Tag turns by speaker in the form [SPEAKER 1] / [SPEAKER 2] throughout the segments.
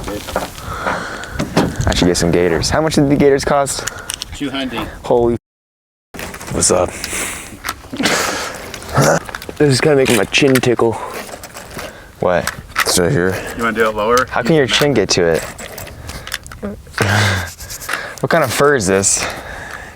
[SPEAKER 1] dude.
[SPEAKER 2] I should get some gators. How much did the gators cost?
[SPEAKER 1] 200.
[SPEAKER 2] Holy. What's up? This is kind of making my chin tickle. What? It's right here.
[SPEAKER 1] You want to do it lower?
[SPEAKER 2] How can your chin get to it? What kind of fur is this?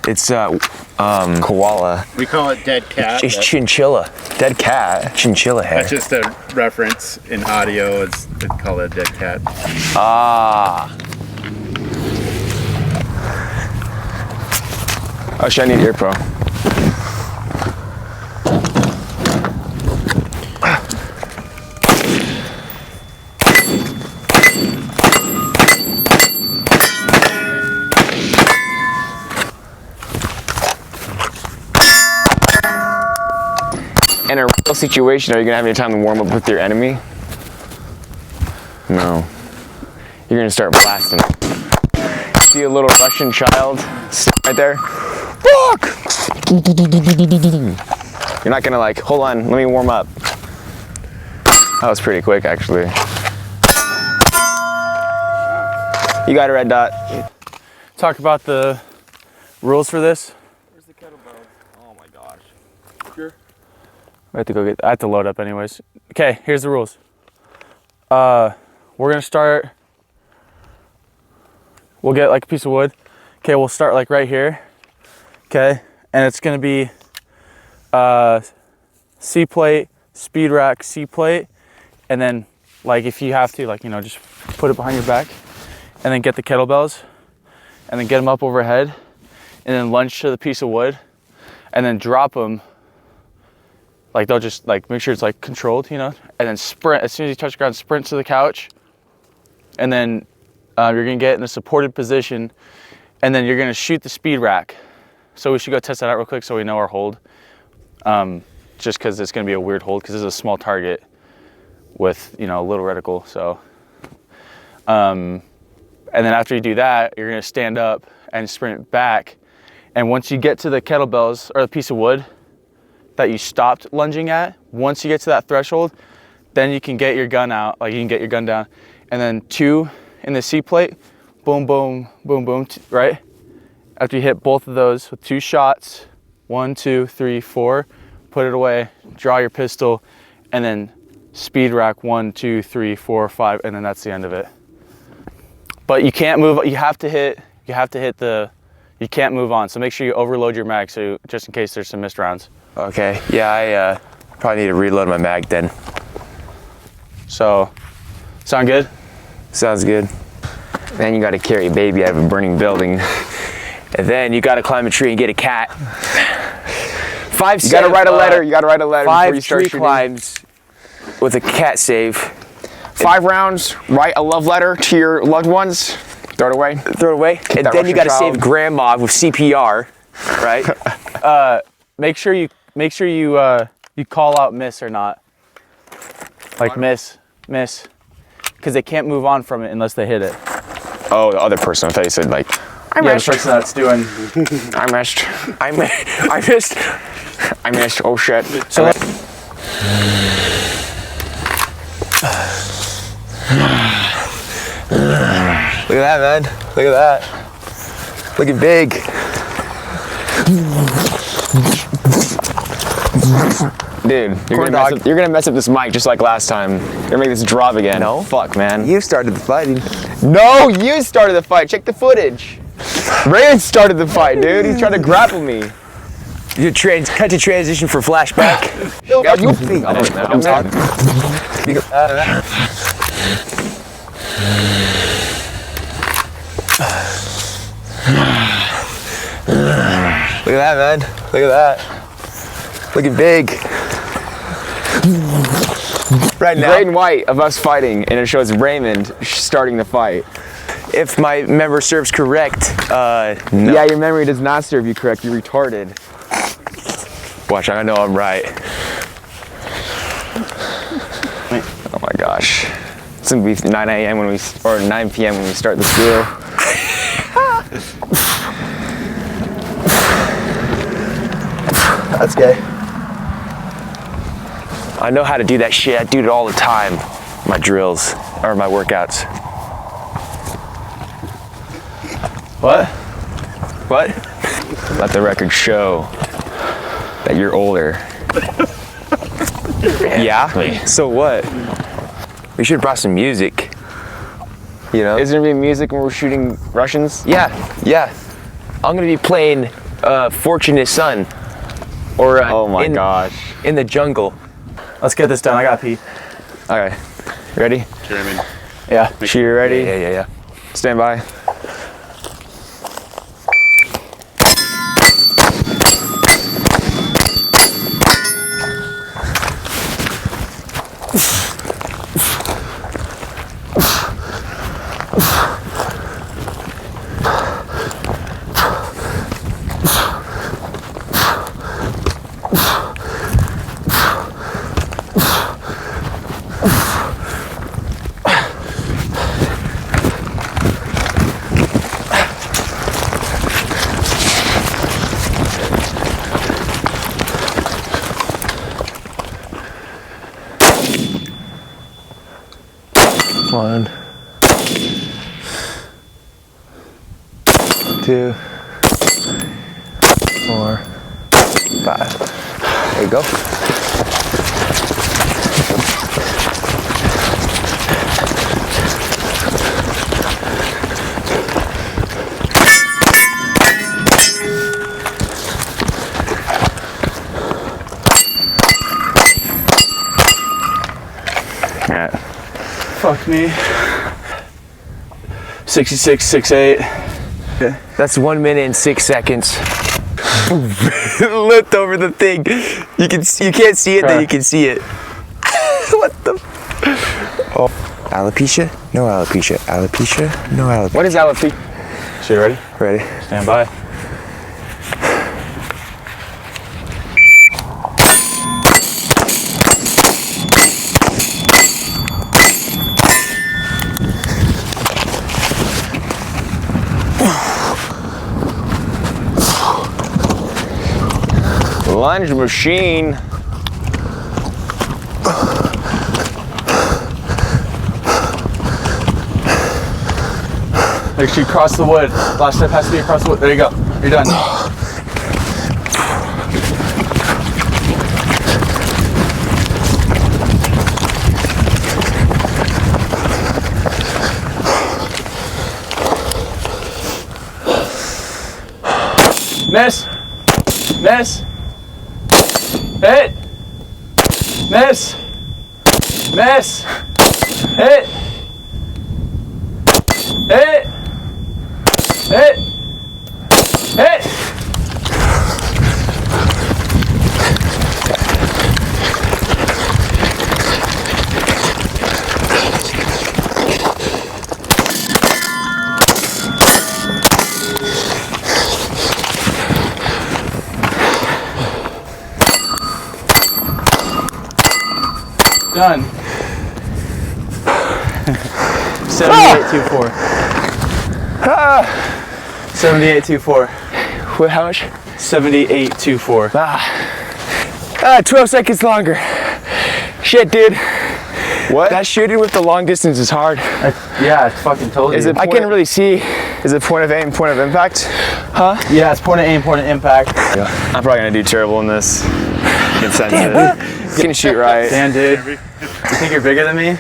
[SPEAKER 2] It's koala.
[SPEAKER 1] We call it dead cat.
[SPEAKER 2] It's chinchilla. Dead cat. Chinchilla hair.
[SPEAKER 1] That's just a reference in audio. They call it a dead cat.
[SPEAKER 2] Ah. Oh shit, I need ear pro. In a real situation, are you gonna have any time to warm up with your enemy? No. You're gonna start blasting. See a little Russian child right there? Fuck! You're not gonna like, hold on, let me warm up. That was pretty quick, actually. You got a red dot.
[SPEAKER 3] Talk about the rules for this.
[SPEAKER 1] Where's the kettlebell? Oh my gosh. Sure.
[SPEAKER 3] I have to go get. I have to load up anyways. Okay, here's the rules. We're gonna start. We'll get like a piece of wood. Okay, we'll start like right here. Okay, and it's gonna be C plate, speed rack, C plate, and then like if you have to, like just put it behind your back, and then get the kettlebells, and then get them up overhead, and then lunge to the piece of wood, and then drop them. Like they'll just like make sure it's like controlled, and then sprint as soon as you touch the ground, sprint to the couch, and then you're gonna get in a supported position, and then you're gonna shoot the speed rack. So we should go test that out real quick so we know our hold. Just because it's gonna be a weird hold because this is a small target with a little reticle. So, and then after you do that, you're gonna stand up and sprint back, and once you get to the kettlebells or the piece of wood that you stopped lunging at, once you get to that threshold, then you can get your gun out, like you can get your gun down, and then 2 in the C plate, boom, boom, boom, boom, right? After you hit both of those with 2 shots, 1, 2, 3, 4, put it away, draw your pistol, and then speed rack 1, 2, 3, 4, 5, and then that's the end of it. But you can't move, you have to hit the, you can't move on. So make sure you overload your mag, so just in case there's some missed rounds.
[SPEAKER 2] Okay, yeah, I probably need to reload my mag then.
[SPEAKER 3] So, sound good?
[SPEAKER 2] Sounds good. Then you gotta carry a baby out of a burning building. And then you gotta climb a tree and get a cat. You gotta write a letter before you start shooting. 5 tree climbs with a cat save. 5 rounds, write a love letter to your loved ones. Throw it away. And then you gotta save grandma with CPR, right?
[SPEAKER 3] Make sure you call out miss or not. Like miss, because they can't move on from it unless they hit it.
[SPEAKER 2] Oh, the other person. I thought you said like,
[SPEAKER 3] the person that's doing.
[SPEAKER 2] I missed. Oh shit.
[SPEAKER 3] So.
[SPEAKER 2] Look at that, man. Look at that. Looking big. Dude, you're gonna mess up this mic just like last time. You're gonna make this drop again.
[SPEAKER 4] No.
[SPEAKER 2] Fuck, man.
[SPEAKER 4] You started the fighting.
[SPEAKER 2] No, you started the fight. Check the footage. Raven started the fight, dude. He's trying to grapple me.
[SPEAKER 4] You cut to transition for flashback.
[SPEAKER 2] I'm sorry.
[SPEAKER 4] Look at that, man. Look at that. Looking big. Right now.
[SPEAKER 2] Gray and white of us fighting, and it shows Raymond starting the fight.
[SPEAKER 4] If my memory serves correct, no.
[SPEAKER 2] Yeah, your memory does not serve you correct. You're retarded.
[SPEAKER 4] Watch, I know I'm right.
[SPEAKER 2] Oh my gosh. It's gonna be 9 a.m. or 9 p.m. when we start the school.
[SPEAKER 4] That's gay. I know how to do that shit. I do it all the time. My drills, or my workouts.
[SPEAKER 3] What?
[SPEAKER 4] What?
[SPEAKER 2] Let the record show that you're older.
[SPEAKER 4] Yeah? So what? We should have brought some music. You know?
[SPEAKER 2] Isn't there gonna be music when we're shooting Russians?
[SPEAKER 4] Yeah. I'm gonna be playing Fortunate Son. Or
[SPEAKER 2] Oh my gosh.
[SPEAKER 4] In the jungle.
[SPEAKER 3] Let's get this done. I gotta pee.
[SPEAKER 2] Okay. Ready?
[SPEAKER 1] Jeremy.
[SPEAKER 3] Yeah.
[SPEAKER 2] Shooter ready?
[SPEAKER 4] Yeah.
[SPEAKER 2] Stand by.
[SPEAKER 4] One, 2, 4, 5. There you go.
[SPEAKER 2] Yeah.
[SPEAKER 3] Fuck me. 66.68.
[SPEAKER 4] That's 1 minute and 6 seconds. Looked over the thing. You can't see it, then you can see it. What the? Oh. Alopecia? No alopecia. Alopecia? No alopecia.
[SPEAKER 2] What is alopecia?
[SPEAKER 3] So you ready?
[SPEAKER 4] Ready?
[SPEAKER 3] Stand by.
[SPEAKER 2] Lunge machine.
[SPEAKER 3] Make sure you cross the wood. Last step has to be across the wood. There you go. You're done. Miss. Miss. Hit. Miss. Miss. Hit. Hit. Hit. Hit. Done. 78.24. 78.24.
[SPEAKER 4] What, how much?
[SPEAKER 3] 78.24.
[SPEAKER 4] 12 seconds longer. Shit, dude.
[SPEAKER 2] What?
[SPEAKER 4] That shooting with the long distance is hard.
[SPEAKER 3] Yeah, I fucking told you.
[SPEAKER 2] Is it
[SPEAKER 4] I can't really see.
[SPEAKER 2] Is it point of aim, point of impact?
[SPEAKER 3] Yeah, it's point of aim, point of impact.
[SPEAKER 2] I'm probably gonna do terrible in this. You can sense it. You can shoot right.
[SPEAKER 3] Damn, dude. You think you're bigger than me?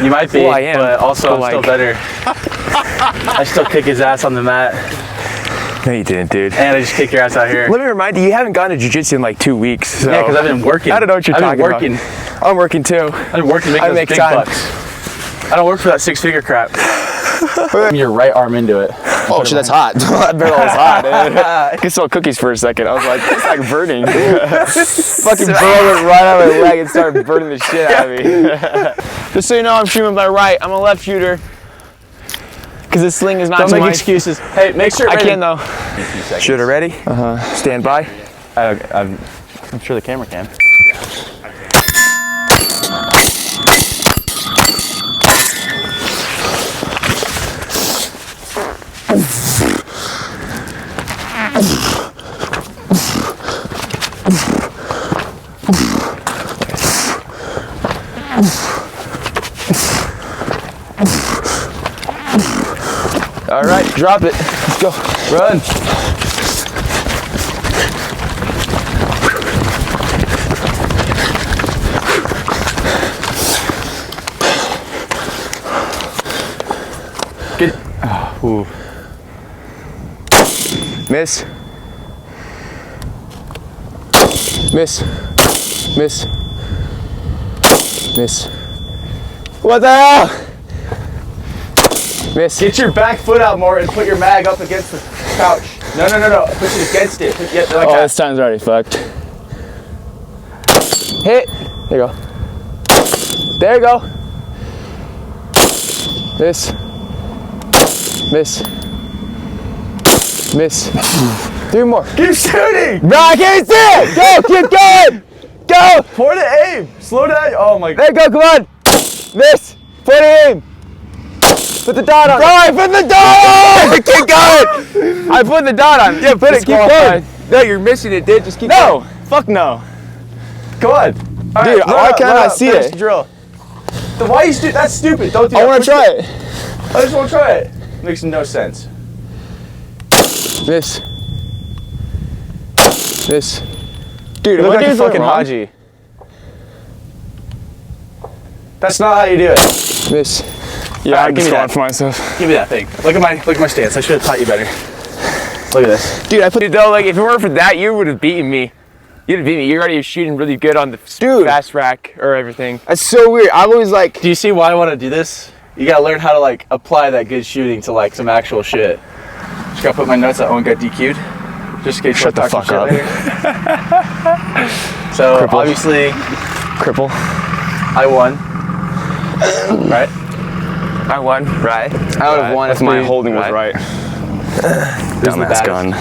[SPEAKER 3] You might be,
[SPEAKER 4] Well, I am,
[SPEAKER 3] but also
[SPEAKER 4] but
[SPEAKER 3] I'm still better. I still kick his ass on the mat,
[SPEAKER 4] No, you didn't, dude.
[SPEAKER 3] and I just kick your ass out here.
[SPEAKER 4] Let me remind you, you haven't gone to jiu-jitsu in like 2 weeks. So.
[SPEAKER 3] Yeah, because I've been working.
[SPEAKER 4] I don't know what you're
[SPEAKER 3] I've
[SPEAKER 4] talking
[SPEAKER 3] been working.
[SPEAKER 4] about. I'm working too.
[SPEAKER 3] I've been working making
[SPEAKER 4] I
[SPEAKER 3] those
[SPEAKER 4] make
[SPEAKER 3] big
[SPEAKER 4] time.
[SPEAKER 3] bucks. I don't work for that six-figure crap. Your right arm into it.
[SPEAKER 2] Oh shit, that's hot. That barrel is hot. I could smell cookies for a second. I was like, it's like burning. Fucking barrel went right out of my leg and started burning the shit out of me. Just so you know, I'm shooting with my right. I'm a left shooter. Because this sling is not
[SPEAKER 3] Don't
[SPEAKER 2] to
[SPEAKER 3] make
[SPEAKER 2] my...
[SPEAKER 3] excuses. Hey, make sure.
[SPEAKER 2] I can though.
[SPEAKER 4] Shooter ready? Stand by.
[SPEAKER 3] I'm sure the camera can.
[SPEAKER 2] All right, drop it. Let's go.
[SPEAKER 3] Run. Get. Oh, ooh.
[SPEAKER 2] Miss. Miss. Miss. Miss. What the hell? Miss.
[SPEAKER 3] Get your back foot out more and put your mag up against the couch. No. Push it against it. Yeah, like
[SPEAKER 2] Oh,
[SPEAKER 3] that.
[SPEAKER 2] this time's already fucked. Hit. There you go. There you go. Miss. Miss. Miss. 3 more.
[SPEAKER 3] Keep shooting.
[SPEAKER 2] Bro, I can't see it! Go, keep going! Go!
[SPEAKER 3] Pour the aim. Slow down. Oh my god.
[SPEAKER 2] There you go, come on! Miss! Put it in! Put the dot on! Bro, I put the dot on! Keep going! I put the dot on. Yeah, put it, keep going. No, you're missing it, dude. Just keep going.
[SPEAKER 3] No. Fuck no. Come on. All
[SPEAKER 2] Dude, why can't I see
[SPEAKER 3] finish
[SPEAKER 2] it?
[SPEAKER 3] The drill. Then why you that's stupid. Don't do that.
[SPEAKER 2] I want to try it.
[SPEAKER 3] I just want to try it. Makes no sense.
[SPEAKER 2] Miss. Miss. Dude,
[SPEAKER 3] You look like a
[SPEAKER 2] doing
[SPEAKER 3] fucking
[SPEAKER 2] wrong?
[SPEAKER 3] Haji. That's not how you do it.
[SPEAKER 2] Miss.
[SPEAKER 3] Yeah,
[SPEAKER 2] I'm
[SPEAKER 3] give
[SPEAKER 2] just
[SPEAKER 3] me
[SPEAKER 2] going
[SPEAKER 3] that.
[SPEAKER 2] for myself.
[SPEAKER 3] Give me that thing. Look at my stance. I should have taught you better. Look at this.
[SPEAKER 2] Dude, I put it though, like if it weren't for that, you would have beaten me. You'd have beat me. You're already shooting really good on the fast rack or everything. That's so weird. I'm always like,
[SPEAKER 3] Do you see why I want to do this? You gotta learn how to like apply that good shooting to like some actual shit. Just gotta put my notes that one got DQ'd. Just in case
[SPEAKER 2] Shut the
[SPEAKER 3] I talk
[SPEAKER 2] fuck
[SPEAKER 3] some
[SPEAKER 2] up.
[SPEAKER 3] shit later. So
[SPEAKER 2] Cripple.
[SPEAKER 3] obviously
[SPEAKER 2] cripple.
[SPEAKER 3] I won. Right?
[SPEAKER 2] I won, right?
[SPEAKER 3] I would have won
[SPEAKER 2] If
[SPEAKER 3] if
[SPEAKER 2] my
[SPEAKER 3] we-
[SPEAKER 2] holding was right.
[SPEAKER 3] Where's the
[SPEAKER 2] Dumbass
[SPEAKER 3] bag?
[SPEAKER 2] gun.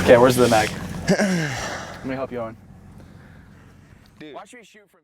[SPEAKER 3] Okay, where's the mag? Let me help you on.
[SPEAKER 2] Watch me shoot from